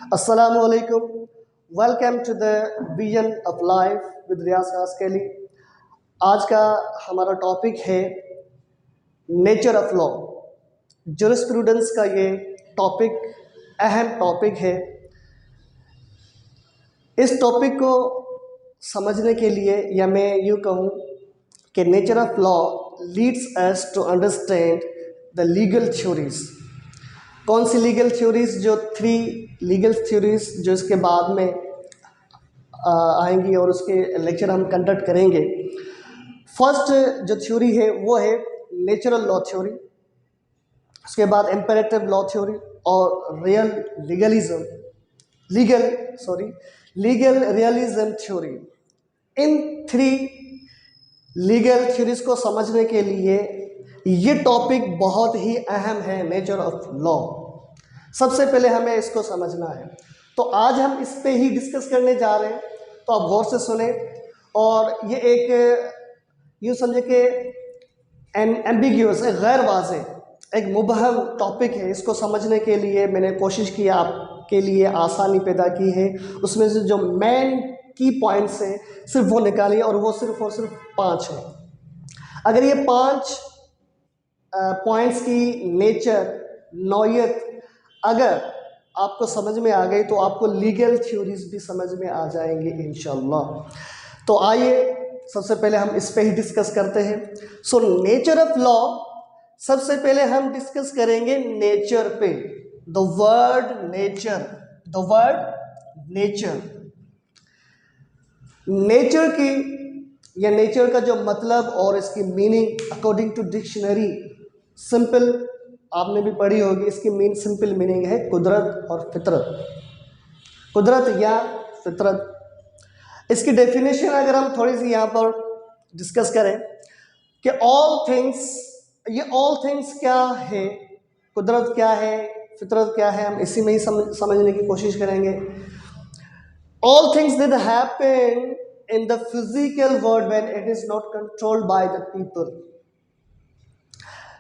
Assalamu alaikum. Welcome to the Vision of Life with रियाज खास के लिए। आज का हमारा टॉपिक है नेचर ऑफ लॉ। जुरिस्प्रूडेंस का ये टॉपिक अहम टॉपिक है। इस टॉपिक को समझने के लिए या मैं यूँ कहूँ कि nature of law leads us to understand the legal theories. कौन सी लीगल थ्योरीज? जो 3 लीगल थ्योरीज जो इसके बाद में आएंगी और उसके लेक्चर हम कंडक्ट करेंगे। फर्स्ट जो थ्योरी है वो है नेचुरल लॉ थ्योरी, उसके बाद इम्पेरेटिव लॉ थ्योरी और लीगल रियलिज्म थ्योरी। इन 3 लीगल थ्योरीज को समझने के लिए ये टॉपिक बहुत ही अहम है, नेचर ऑफ लॉ। सबसे पहले हमें इसको समझना है, तो आज हम इस पे ही डिस्कस करने जा रहे हैं, तो आप गौर से सुने। और ये एक यूँ समझे कि एम्बिग्यूअस है, गैर वाज़ेह, एक मुबहम टॉपिक है। इसको समझने के लिए मैंने कोशिश की, आपके लिए आसानी पैदा की है। उसमें से जो मेन की पॉइंट्स हैं सिर्फ वो निकालिए, और वो सिर्फ 5 हैं। अगर ये 5 पॉइंट्स की नेचर, नौयत अगर आपको समझ में आ गई तो आपको लीगल थ्योरीज भी समझ में आ जाएंगे इंशाल्लाह। तो आइए सबसे पहले हम इस पे ही डिस्कस करते हैं। सो नेचर ऑफ लॉ, सबसे पहले हम डिस्कस करेंगे नेचर पे। द वर्ड नेचर की या नेचर का जो मतलब और इसकी meaning according to dictionary, simple आपने भी पढ़ी होगी। इसकी सिंपल मीनिंग है कुदरत और फितरत, कुदरत या फितरत। इसकी डेफिनेशन अगर हम थोड़ी सी यहाँ पर डिस्कस करें कि ऑल थिंग्स क्या है, कुदरत क्या है, फितरत क्या है, हम इसी में ही समझने की कोशिश करेंगे। All things that happen in the physical world when it is not controlled by the people.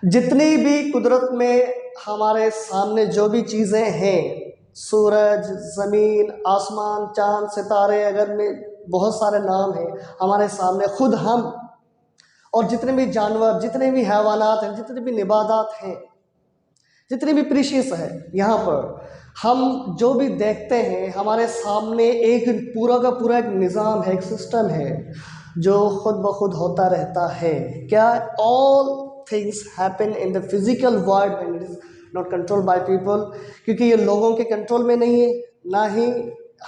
जितनी भी कुदरत में हमारे सामने जो भी चीज़ें हैं, सूरज, ज़मीन, आसमान, चांद, सितारे, अगर में बहुत सारे नाम हैं हमारे सामने, खुद हम और जितने भी जानवर, जितने भी हैवानात हैं, जितने भी निबातात हैं, जितनी भी प्रीशियस है, यहाँ पर हम जो भी देखते हैं हमारे सामने एक पूरा का पूरा एक निज़ाम है, एक सिस्टम है जो खुद ब खुद होता रहता है। क्या? All things happen in the physical world when it is not controlled by people, क्योंकि ये लोगों के कंट्रोल में नहीं है, ना ही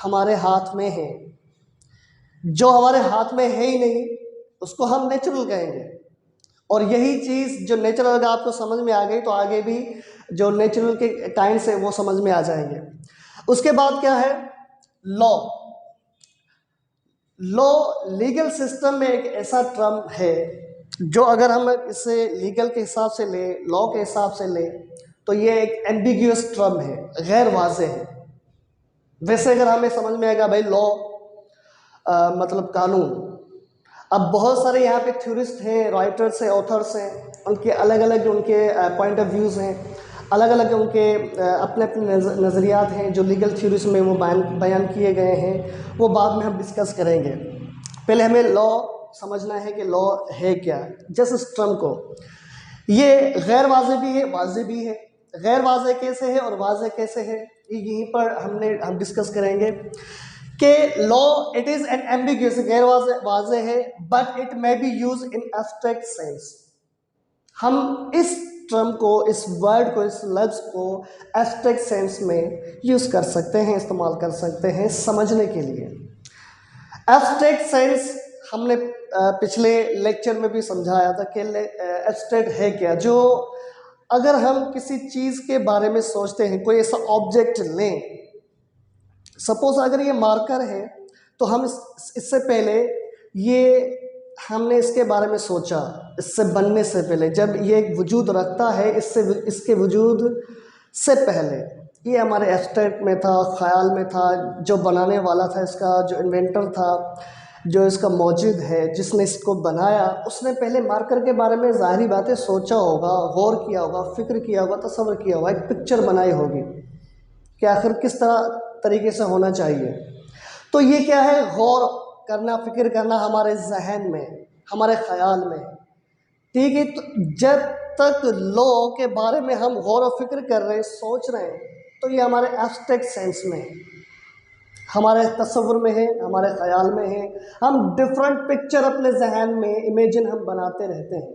हमारे हाथ में है। जो हमारे हाथ में है ही नहीं उसको हम नेचुरल कहेंगे। और यही चीज़ जो नेचुरल अगर आपको समझ में आ गई तो आगे भी जो नेचुरल के काइंड्स है वो समझ में आ जाएंगे। उसके बाद क्या है? लॉ लीगल सिस्टम में एक ऐसा टर्म है जो अगर हम इसे लीगल के हिसाब से ले, लॉ के हिसाब से ले, तो ये एक एम्बिग्यूअस टर्म है, गैर वाज़ेह है। वैसे अगर हमें समझ में आएगा भाई लॉ मतलब कानून। अब बहुत सारे यहाँ पे थ्योरिस्ट हैं, राइटर्स हैं, ऑथर्स हैं, उनके अलग अलग उनके पॉइंट ऑफ व्यूज़ हैं, अलग अलग उनके अपने अपने नज़रियात हैं जो लीगल थ्योरीज में वो बयान किए गए हैं। वो बाद में हम डिस्कस करेंगे। पहले हमें लॉ समझना है कि लॉ है क्या। जस्ट इस टर्म को, ये गैर वाज़ेह भी है, वाज़ेह भी है। गैर वाज़ेह कैसे है और वाज़ेह कैसे है, यहीं पर हम डिस्कस करेंगे कि law it is an ambiguous, गैर वाज़ेह है, but it may be use in abstract sense. हम इस टर्म को, इस वर्ड को, इस लफ्ज़ को एब्स्ट्रैक्ट सेंस में यूज़ कर सकते हैं, इस्तेमाल कर सकते हैं समझने के लिए। एब्स्ट्रैक्ट सेंस हमने पिछले लेक्चर में भी समझाया था कि एब्स्ट्रैक्ट है क्या। जो अगर हम किसी चीज़ के बारे में सोचते हैं, कोई ऐसा ऑब्जेक्ट लें, सपोज अगर ये मार्कर है तो हम इससे पहले हमने इसके बारे में सोचा, इससे बनने से पहले, जब ये एक वजूद रखता है, इसके वजूद से पहले ये हमारे एब्स्ट्रैक्ट में था, ख्याल में था। जो बनाने वाला था इसका, जो इन्वेंटर था, जो इसका मौजूद है, जिसने इसको बनाया, उसने पहले मार्कर के बारे में ज़ाहिरी बातें सोचा होगा, गौर किया होगा, फिक्र किया होगा, तसव्वुर किया होगा, एक पिक्चर बनाई होगी कि आखिर किस तरह तरीके से होना चाहिए। तो ये क्या है, गौर करना, फिक्र करना हमारे जहन में, हमारे ख्याल में। ठीक है, तो जब तक लॉ के बारे में हम गौर और फिक्र कर रहे हैं, सोच रहे हैं, तो ये हमारे एब्स्ट्रैक्ट सेंस में है, हमारे तस्वुर में है, हमारे ख्याल में है। हम डिफरेंट पिक्चर अपने जहन में इमेजिन हम बनाते रहते हैं।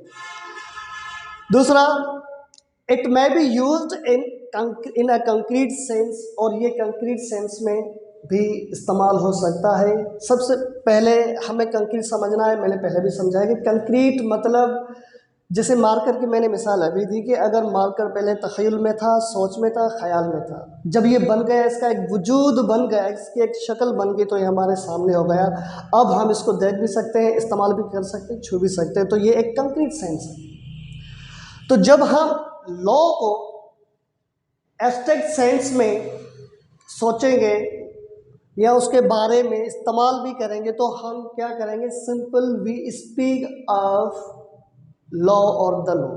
दूसरा, it may be used in a concrete sense, और ये कंक्रीट सेंस में भी इस्तेमाल हो सकता है। सबसे पहले हमें कंक्रीट समझना है, मैंने पहले भी समझाया कि कंक्रीट मतलब, जैसे मार्कर की मैंने मिसाल अभी दी कि अगर मार्कर पहले तख़य्युल में था, सोच में था, ख्याल में था, जब ये बन गया, इसका एक वजूद बन गया, इसकी एक शक्ल बन गई, तो ये हमारे सामने हो गया। अब हम इसको देख भी सकते हैं, इस्तेमाल भी कर सकते हैं, छू भी सकते हैं। तो ये एक कंक्रीट सेंस है। तो जब हम लॉ को एब्स्ट्रैक्ट सेंस में सोचेंगे या उसके बारे में इस्तेमाल भी करेंगे, तो हम क्या करेंगे, simple we speak of law और द लॉ।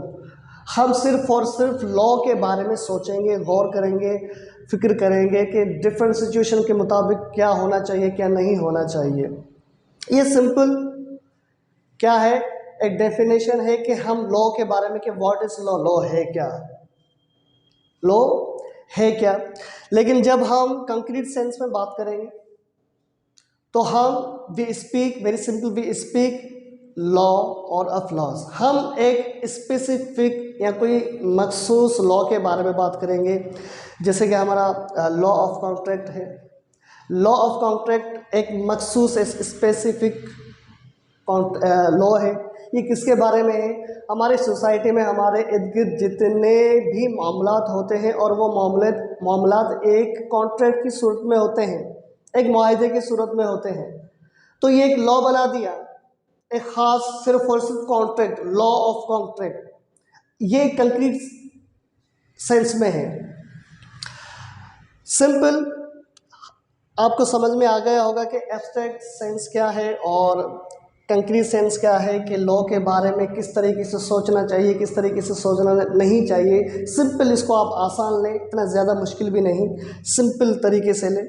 हम सिर्फ और सिर्फ लॉ के बारे में सोचेंगे, गौर करेंगे, फिक्र करेंगे कि डिफरेंट सिचुएशन के मुताबिक क्या होना चाहिए, क्या नहीं होना चाहिए। ये सिंपल क्या है, एक डेफिनेशन है कि हम लॉ के बारे में, कि व्हाट इज लॉ, लॉ है क्या, लॉ है क्या। लेकिन जब हम कंक्रीट सेंस में बात करेंगे, तो हम we speak, very simple, we speak law और ऑफ लॉज। हम एक स्पेसिफिक या कोई मखसूस लॉ के बारे में बात करेंगे, जैसे कि हमारा लॉ ऑफ कॉन्ट्रैक्ट है। लॉ ऑफ कॉन्ट्रैक्ट एक मखसूस स्पेसिफिक लॉ है। ये किसके बारे में है, हमारी सोसाइटी में हमारे इर्द गिर्द जितने भी मामलात होते हैं, और वो मामलात एक कॉन्ट्रैक्ट की सूरत में होते हैं, एक मुआहदे की सूरत में होते हैं। तो ये एक लॉ बना दिया, एक ख़ास सिर्फ और सिर्फ कॉन्ट्रैक्ट, लॉ ऑफ कॉन्ट्रैक्ट, ये कंक्रीट सेंस में है। सिंपल आपको समझ में आ गया होगा कि एब्स्ट्रैक्ट सेंस क्या है और कंक्रीट सेंस क्या है, कि लॉ के बारे में किस तरीके से सोचना चाहिए, किस तरीके से सोचना नहीं चाहिए। सिंपल इसको आप आसान लें, इतना ज़्यादा मुश्किल भी नहीं, सिंपल तरीके से लें।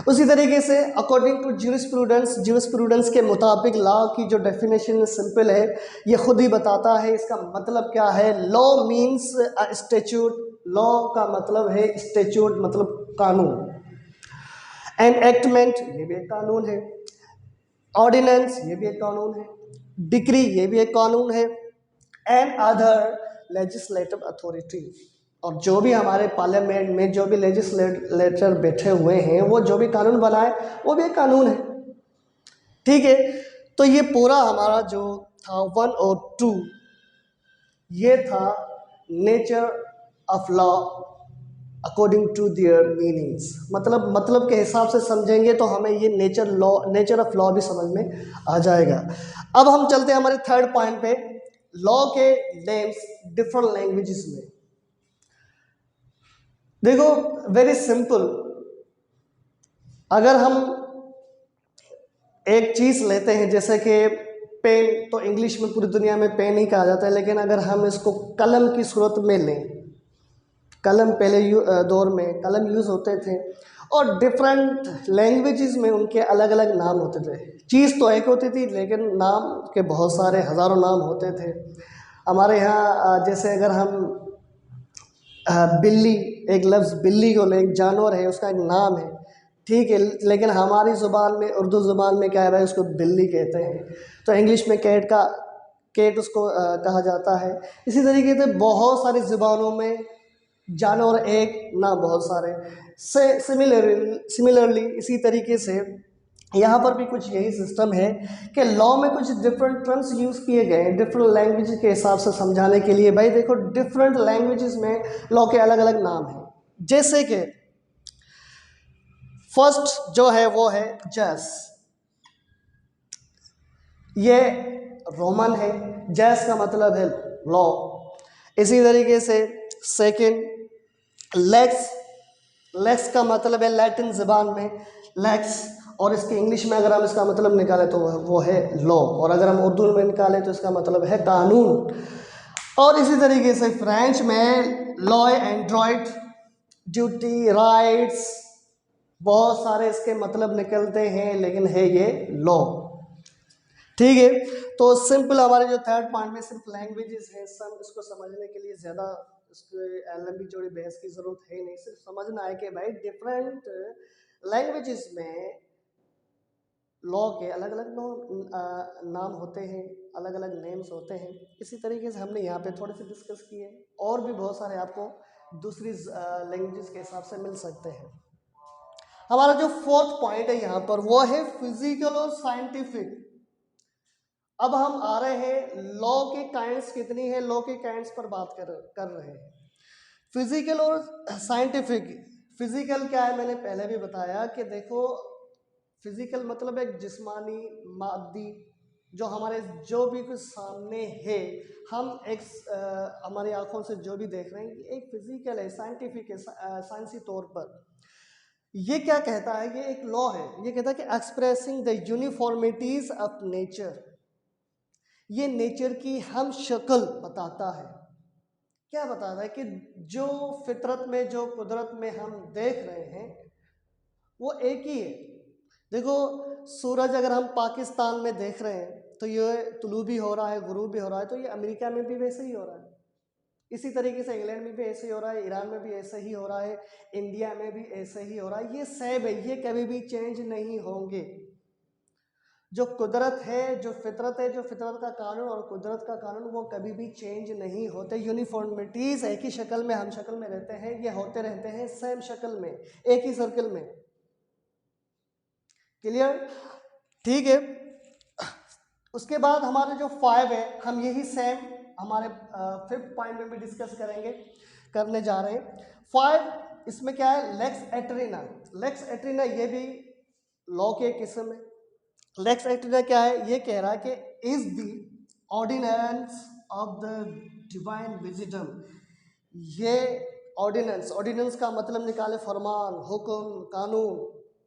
उसी तरीके से अकॉर्डिंग टू ज्यूरिस्प्रूडेंस के मुताबिक लॉ की जो डेफिनेशन सिंपल है, ये खुद ही बताता है इसका मतलब क्या है। लॉ मीन्स अ स्टैट्यूट, लॉ का मतलब है स्टैट्यूट, मतलब कानून। एनएक्टमेंट, ये भी एक कानून है। ऑर्डिनेंस, ये भी एक कानून है। डिक्री, ये भी एक कानून है। एंड अदर लेजिस्लेटिव अथॉरिटी, और जो भी हमारे पार्लियामेंट में जो भी लेजिस्लेटर बैठे हुए हैं, वो जो भी कानून बनाए, वो भी एक कानून है। ठीक है, तो ये पूरा हमारा जो था 1 और 2, ये था nature of law according to their meanings. मतलब के हिसाब से समझेंगे तो हमें ये नेचर ऑफ लॉ भी समझ में आ जाएगा। अब हम चलते हैं हमारे थर्ड पॉइंट पे, लॉ के नेम्स डिफरेंट लैंग्वेजेस में। देखो, वेरी सिंपल, अगर हम एक चीज़ लेते हैं जैसे कि पेन, तो इंग्लिश में पूरी दुनिया में पेन ही कहा जाता है, लेकिन अगर हम इसको कलम की सूरत में लें, कलम पहले दौर में कलम यूज़ होते थे, और डिफरेंट लैंग्वेजेस में उनके अलग अलग नाम होते थे। चीज़ तो एक होती थी, लेकिन नाम के बहुत सारे हज़ारों नाम होते थे। हमारे यहाँ जैसे अगर हम बिल्ली, एक लफ्ज़ बिल्ली को ले, एक जानवर है, उसका एक नाम है, ठीक है, लेकिन हमारी ज़ुबान में, उर्दू ज़ुबान में क्या है भाई, उसको बिल्ली कहते हैं। तो इंग्लिश में कैट उसको कहा जाता है। इसी तरीके से बहुत सारी ज़ुबानों में जानवर एक, ना बहुत सारे। सिमिलरली इसी तरीके से यहाँ पर भी कुछ यही सिस्टम है कि लॉ में कुछ डिफरेंट टर्म्स यूज़ किए गए हैं डिफरेंट लैंग्वेज के हिसाब से समझाने के लिए। भाई देखो, डिफरेंट लैंग्वेजेस में लॉ के अलग अलग नाम हैं। जैसे कि फर्स्ट जो है वो है जस, ये रोमन है, जस का मतलब है लॉ। इसी तरीके से सेकंड लेक्स, लेक्स का मतलब है लैटिन ज़बान में लेक्स, और इसके इंग्लिश में अगर हम इसका मतलब निकालें तो वो है लॉ, और अगर हम उर्दू में निकालें तो इसका मतलब है कानून। और इसी तरीके से फ्रेंच में लॉ एंड्रॉइड, ड्यूटी, राइट्स, बहुत सारे इसके मतलब निकलते हैं, लेकिन है ये लॉ। ठीक है, तो सिंपल हमारे जो थर्ड पॉइंट में सिर्फ लैंग्वेजेस है, सब इसको समझने के लिए ज़्यादा इसके लंबी चौड़ी बहस की ज़रूरत है नहीं, सिर्फ समझना है कि भाई डिफरेंट लैंग्वेजेस में लॉ के अलग अलग नाम होते हैं, अलग अलग नेम्स होते हैं। इसी तरीके से हमने यहाँ पे थोड़े से डिस्कस किए, और भी बहुत सारे आपको दूसरी लैंग्वेजेस के हिसाब से मिल सकते हैं। हमारा जो फोर्थ पॉइंट है यहाँ पर वो है फिजिकल और साइंटिफिक। अब हम आ रहे हैं लॉ के काइंड्स कितनी है, लॉ के काइंड्स पर बात कर रहे हैं। फिजिकल और साइंटिफिक। फिजिकल क्या है, मैंने पहले भी बताया कि देखो फिजिकल मतलब एक जिस्मानी मादी, जो हमारे जो भी कुछ सामने है, हम एक हमारी आंखों से जो भी देख रहे हैं एक फिजिकल है, साइंटिफिक है, साइंसी तौर पर। ये क्या कहता है, ये एक लॉ है, ये कहता है कि एक्सप्रेसिंग द यूनिफॉर्मिटीज ऑफ नेचर। ये नेचर की हम शक्ल बताता है। क्या बताता है कि जो फितरत में, जो कुदरत में हम देख रहे हैं वो एक ही है। देखो सूरज अगर हम पाकिस्तान में देख रहे हैं तो ये तुलू भी हो रहा है, गुरूब भी हो रहा है, तो ये अमेरिका में भी वैसे ही हो रहा है। इसी तरीके से इंग्लैंड में भी ऐसे ही हो रहा है, ईरान में भी ऐसे ही हो रहा है, इंडिया में भी ऐसे ही हो रहा है। ये सेम है, ये कभी भी चेंज नहीं होंगे। जो कुदरत है, जो फितरत है, जो फितरत का कानून और कुदरत का कानून, वो कभी भी चेंज नहीं होते। यूनिफॉर्मिटीज एक ही शक्ल में, हम शक्ल में रहते हैं, ये होते रहते हैं सेम शक्ल में, एक ही सर्कल में। क्लियर? ठीक है। उसके बाद हमारे जो 5 है, हम यही सेम हमारे 5th पॉइंट में भी डिस्कस करेंगे, करने जा रहे हैं। 5 इसमें क्या है, लेक्स एट्रिना। लेक्स एट्रिना ये भी लॉ के किस्म है। लेक्स एट्रिना क्या है, ये कह रहा है कि is the ordinance of the divine wisdom. ये ऑर्डिनेंस, ऑर्डिनेंस का मतलब निकाले फरमान, हुक्म, कानून।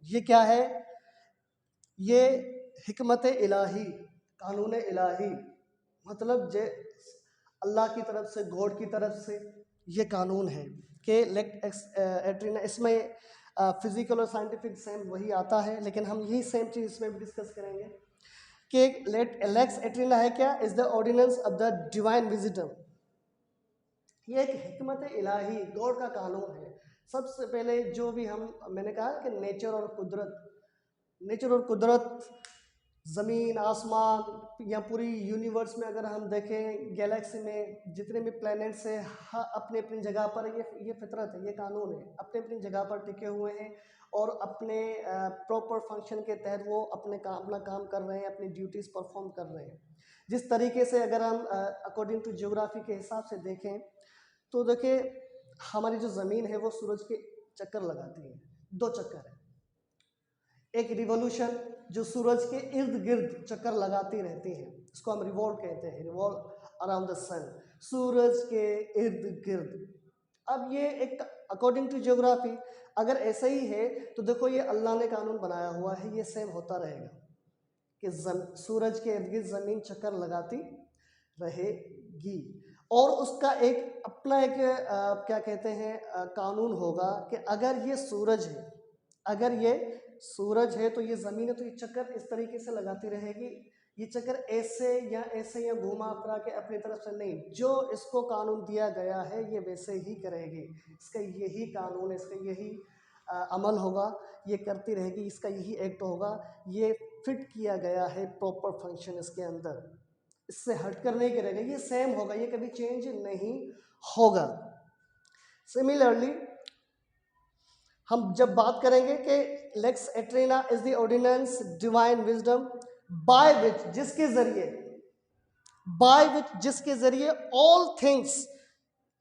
ये क्या है, ये हिकमत इलाही, कानून इलाही, मतलब जे अल्लाह की तरफ से, गॉड की तरफ से ये कानून है कि एट्रिना। इसमें फिजिकल और साइंटिफिक सेम वही आता है, लेकिन हम यही सेम चीज़ इसमें भी डिस्कस करेंगे कि लेक्स एट्रिना है क्या, is the ordinance of the divine wisdom. ये एक हिकमत इलाही, गॉड का कानून है। सबसे पहले जो भी मैंने कहा कि नेचर और कुदरत, नेचर और कुदरत, ज़मीन, आसमान या पूरी यूनिवर्स में अगर हम देखें, गैलेक्सी में जितने भी प्लैनेट्स हैं, अपने अपनी जगह पर ये फितरत है, ये कानून है, अपने अपनी जगह पर टिके हुए हैं और अपने प्रॉपर फंक्शन के तहत वो अपना काम कर रहे हैं, अपनी ड्यूटीज़ परफॉर्म कर रहे हैं। जिस तरीके से अगर हम अकॉर्डिंग टू ज्योग्राफी के हिसाब से देखें तो देखिए हमारी जो ज़मीन है वो सूरज के चक्कर लगाती है, 2 चक्कर है। एक रिवोल्यूशन जो सूरज के इर्द गिर्द चक्कर लगाती रहती है, इसको हम रिवॉल्व कहते हैं, रिवॉल्व अराउंड द सन, सूरज के इर्द गिर्द। अब ये एक अकॉर्डिंग टू ज्योग्राफी अगर ऐसा ही है तो देखो ये अल्लाह ने कानून बनाया हुआ है, ये सेम होता रहेगा कि सूरज के इर्द गिर्द ज़मीन चक्कर लगाती रहेगी। और उसका एक अपना एक क्या कहते हैं कानून होगा कि अगर ये सूरज है, अगर ये सूरज है तो ये ज़मीन है, तो ये चक्कर इस तरीके से लगाती रहेगी। ये चक्कर ऐसे या घुमा फिरा के अपनी तरफ से नहीं, जो इसको कानून दिया गया है ये वैसे ही करेगी। इसका यही कानून है, इसका यही अमल होगा, ये करती रहेगी, इसका यही एक्ट होगा, ये फिट किया गया है प्रॉपर फंक्शन इसके अंदर, इससे हटकर नहीं करेगा, ये सेम होगा, ये कभी चेंज नहीं होगा। सिमिलरली हम जब बात करेंगे कि lex aeterna is the ordinance divine wisdom by which, जिसके जरिए ऑल थिंग्स,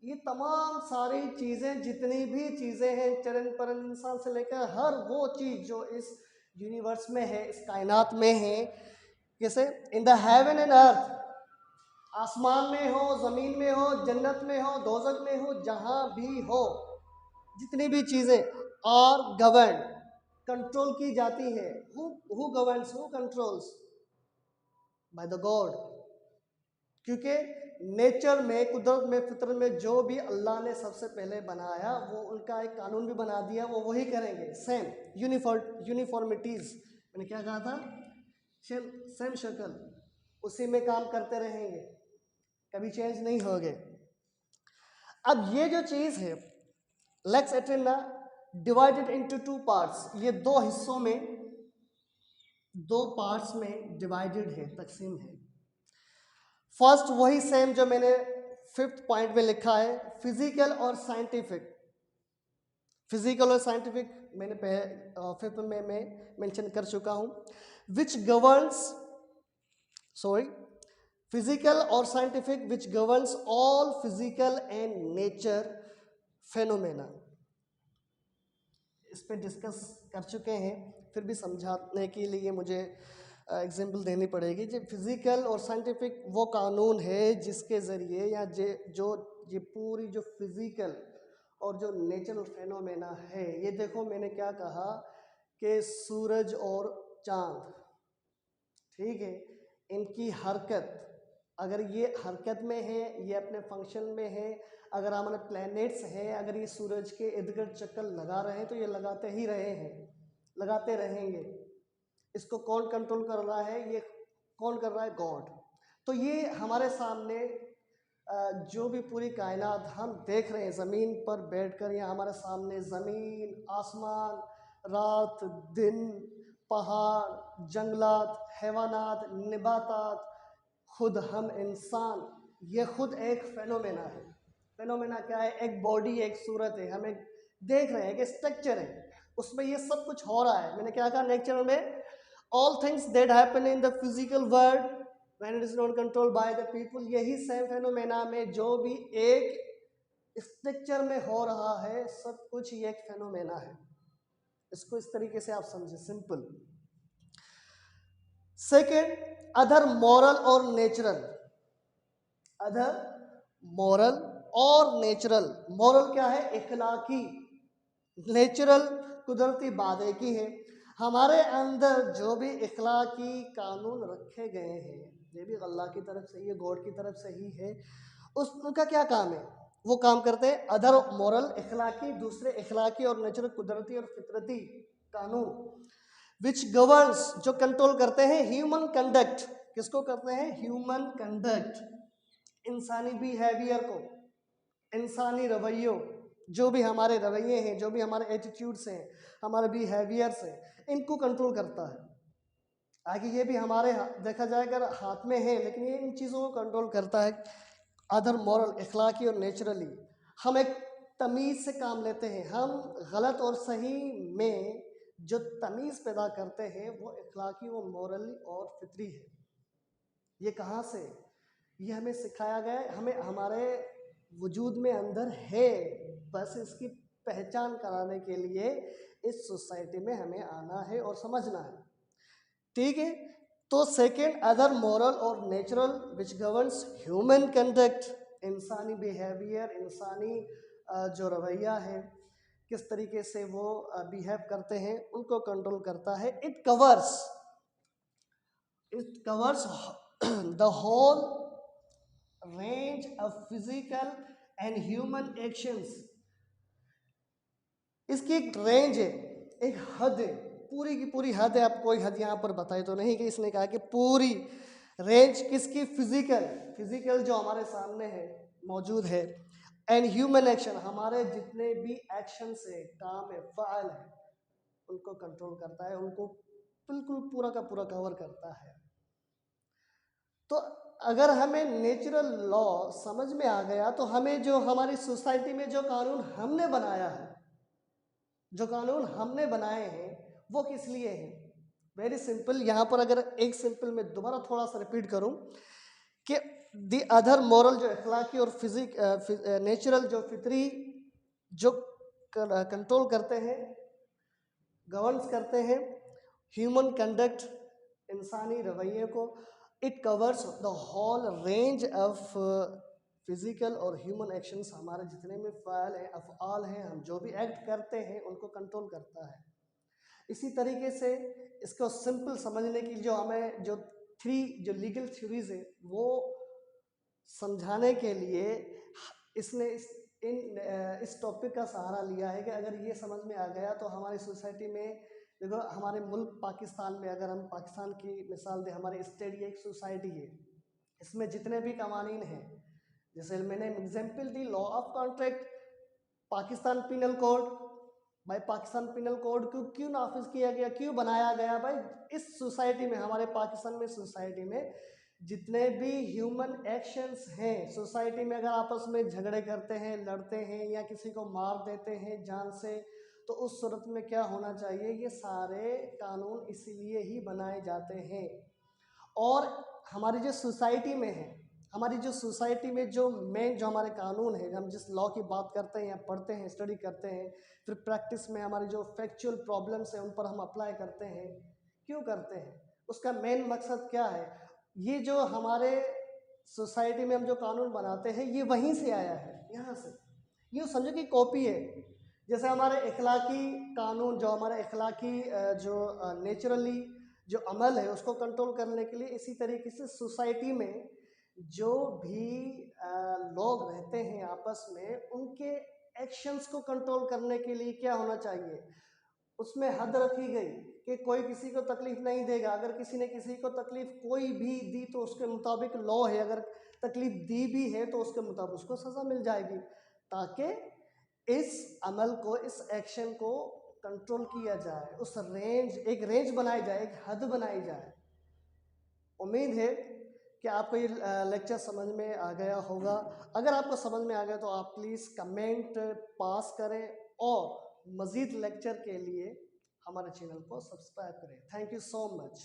ये तमाम सारी चीज़ें, जितनी भी चीज़ें हैं, चरण परन इंसान से लेकर हर वो चीज़ जो इस यूनिवर्स में है, इस कायनात में है, कैसे in the heaven and earth, आसमान में हो, ज़मीन में हो, जन्नत में हो, दोज़ख में हो, जहाँ भी हो, जितनी भी चीज़ें आर गवर्न, कंट्रोल की जाती है। Who governs, who controls? By the God. क्योंकि नेचर में, कुदरत में, फितरत में जो भी अल्लाह ने सबसे पहले बनाया वो उनका एक कानून भी बना दिया, वो वही करेंगे, सेम यूनिफॉर्मिटीज़, मैंने क्या कहा था, सेम शक्ल, उसी में काम करते रहेंगे, कभी चेंज नहीं होंगे। अब ये जो चीज़ है lex aeterna divided into two parts, ये दो हिस्सों में, दो पार्ट्स में डिवाइडेड है, तकसीम है। फर्स्ट वही सेम जो मैंने 5th पॉइंट में लिखा है, फिजिकल और साइंटिफिक। फिजिकल और साइंटिफिक मैंने 5th में मैं मेंशन कर चुका हूं, विच गवर्न्स, सॉरी, फिजिकल और scientific which governs all physical and nature phenomena. इस पे डिस्कस कर चुके हैं, फिर भी समझाने के लिए मुझे एग्जाम्पल देनी पड़ेगी। जो फिजिकल और साइंटिफिक वो कानून है जिसके ज़रिए, या जो ये पूरी जो फिजिकल और जो नेचुरल फेनोमेना है, ये देखो मैंने क्या कहा कि सूरज और चांद, ठीक है, इनकी हरकत, अगर ये हरकत में है, ये अपने फंक्शन में है, अगर हमारे प्लैनेट्स हैं, अगर ये सूरज के इर्द गिर्द चक्कर लगा रहे हैं तो ये लगाते ही रहे हैं, लगाते रहेंगे। इसको कौन कंट्रोल कर रहा है, ये कौन कर रहा है, गॉड। तो ये हमारे सामने जो भी पूरी कायनात हम देख रहे हैं ज़मीन पर बैठकर, या हमारे सामने ज़मीन, आसमान, रात, दिन, पहाड़, जंगलात, हैवानात, नबातात, खुद हम इंसान, ये खुद एक फेनोमेना है। फेनोमेना क्या है, एक बॉडी, एक सूरत है, हम एक देख रहे हैं कि स्ट्रक्चर है, उसमें ये सब कुछ हो रहा है। मैंने क्या कहा, नेचर में all things that happen in the physical world when it is not controlled by the people, यही सेम फेनोमेना में जो भी एक स्ट्रक्चर में हो रहा है, सब कुछ ये एक फेनोमेना है। इसको इस तरीके से आप समझे, सिंपल। सेकेंड, अदर मॉरल और नेचुरल, अदर मॉरल और नेचुरल। मॉरल क्या है, इखलाकी, नेचुरल कुदरती बात एक ही है। हमारे अंदर जो भी इखलाकी कानून रखे गए हैं, ये भी अल्लाह की तरफ से, ये गॉड की तरफ से ही है। उनका क्या काम है, वो काम करते हैं अदर मॉरल, इखलाकी, दूसरे इखलाकी और नेचुरल कुदरती और फितरती कानून, विच गवर्न्स, जो कंट्रोल करते हैं ह्यूमन कंडक्ट। किसको करते हैं, ह्यूमन कंडक्ट, इंसानी बिहेवियर को, इंसानी रवैयों, जो भी हमारे रवैये हैं, जो भी हमारे एटीट्यूड्स हैं, हमारे बिहेवियर्स हैं, इनको कंट्रोल करता है। आगे ये भी हमारे देखा जाए अगर हाथ में है, लेकिन ये इन चीज़ों को कंट्रोल करता है। अदर मॉरल, इखलाकी और नेचुरली, हम एक तमीज़ से काम लेते हैं, हम गलत और सही में जो तमीज़ पैदा करते हैं वो इखलाकी, वो मॉरली और फितरी है। ये कहाँ से, ये हमें सिखाया गया है, हमें हमारे वजूद में अंदर है, बस इसकी पहचान कराने के लिए इस सोसाइटी में हमें आना है और समझना है, ठीक है। तो सेकेंड, अदर मॉरल और नेचुरल विच गवर्न्स ह्यूमन कंडक्ट, इंसानी बिहेवियर, इंसानी जो रवैया है, किस तरीके से वो बिहेव करते हैं, उनको कंट्रोल करता है। It covers the whole range of physical and human actions. इसकी एक रेंज है, एक हद है, पूरी की पूरी हद है। आप कोई हद यहाँ पर बताए तो नहीं, कि इसने कहा कि पूरी रेंज किसकी, फिजिकल जो हमारे सामने है, मौजूद है, एंड ह्यूमन एक्शन, हमारे जितने भी एक्शन है, काम है, फ़ाइल है, उनको कंट्रोल करता है, उनको बिल्कुल पूरा का पूरा कवर करता है। तो अगर हमें नेचुरल लॉ समझ में आ गया, तो हमें जो हमारी सोसाइटी में जो कानून हमने बनाया है, जो कानून हमने बनाए हैं, वो किस लिए हैं। Very simple. यहाँ पर अगर एक सिंपल में दोबारा थोड़ा सा रिपीट करूँ कि दी अदर मॉरल, जो अखलाकी और नेचुरल, जो फितरी, जो कंट्रोल करते हैं, गवर्न्स करते हैं ह्यूमन कंडक्ट, इंसानी रवैये को। It covers the whole range of physical और ह्यूमन एक्शंस, हमारे जितने भी फ़ाइल हैं, अफ़आल हैं, हम जो भी एक्ट करते हैं, उनको कंट्रोल करता है। इसी तरीके से इसको सिंपल समझने की जो हमें जो लीगल थ्योरीज है, वो समझाने के लिए इसने इस टॉपिक का सहारा लिया है कि अगर ये समझ में आ गया तो हमारी सोसाइटी में, देखो हमारे मुल्क पाकिस्तान में अगर हम पाकिस्तान की मिसाल दें, हमारे स्टेट ये एक सोसाइटी है, इसमें जितने भी कवानीन हैं, जैसे मैंने example the law of contract, Pakistan penal code, भाई पाकिस्तान पिनल कोड को क्यों नाफिज किया गया, क्यों बनाया गया? भाई इस सोसाइटी में, हमारे पाकिस्तान में सोसाइटी में जितने भी ह्यूमन एक्शंस हैं सोसाइटी में, अगर आपस में झगड़े करते हैं, लड़ते हैं या किसी को मार देते हैं जान से, तो उस सूरत में क्या होना चाहिए? ये सारे कानून इसीलिए ही बनाए जाते हैं। और हमारी जो सोसाइटी में है, हमारी जो सोसाइटी में जो मेन जो हमारे कानून है, हम जिस लॉ की बात करते हैं या पढ़ते हैं, स्टडी करते हैं, फिर प्रैक्टिस में हमारी जो फैक्चुअल प्रॉब्लम्स हैं उन पर हम अप्लाई करते हैं, क्यों करते हैं? उसका मेन मकसद क्या है? ये जो हमारे सोसाइटी में हम जो कानून बनाते हैं ये वहीं से आया है, यहाँ से। यूँ समझो कि कॉपी है। जैसे हमारे इखलाकी कानून, जो हमारे इखलाकी जो नेचुरली जो अमल है उसको कंट्रोल करने के लिए, इसी तरीके से सोसाइटी में जो भी लोग रहते हैं आपस में, उनके एक्शंस को कंट्रोल करने के लिए क्या होना चाहिए? उसमें हद रखी गई कि कोई किसी को तकलीफ नहीं देगा। अगर किसी ने किसी को तकलीफ कोई भी दी तो उसके मुताबिक लॉ है, अगर तकलीफ दी भी है तो उसके मुताबिक उसको सज़ा मिल जाएगी, ताकि इस अमल को, इस एक्शन को कंट्रोल किया जाए, उस रेंज, एक रेंज बनाई जाए, एक हद बनाई जाए। उम्मीद है कि आपको ये लेक्चर समझ में आ गया होगा। अगर आपको समझ में आ गया तो आप प्लीज़ कमेंट पास करें और मज़ीद लेक्चर के लिए हमारे चैनल को सब्सक्राइब करें। Thank you so much.